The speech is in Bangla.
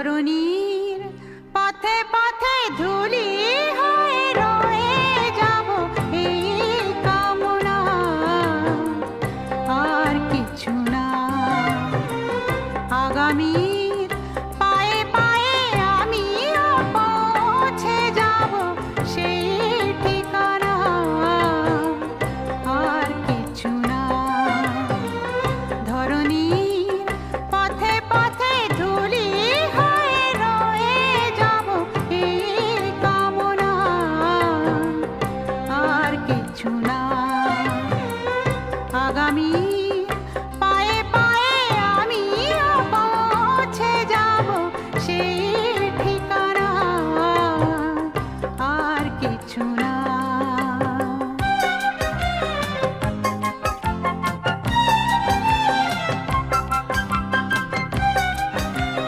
ধরণীর পথে পথে ধুলি হয়ে রয়ে যাব এই কামনা, আর কিছু না। আগামীর পায়ে পায়ে আমিও পৌঁছে যাব সেই ঠিকানা, আর কিছু না। ধরণীর পথে পথে ধুলি হয়ে রয়ে যাব এই কামনা, আর কিছু না। আগামী পায়ে পায়ে আমিও পৌঁছে যাব সেই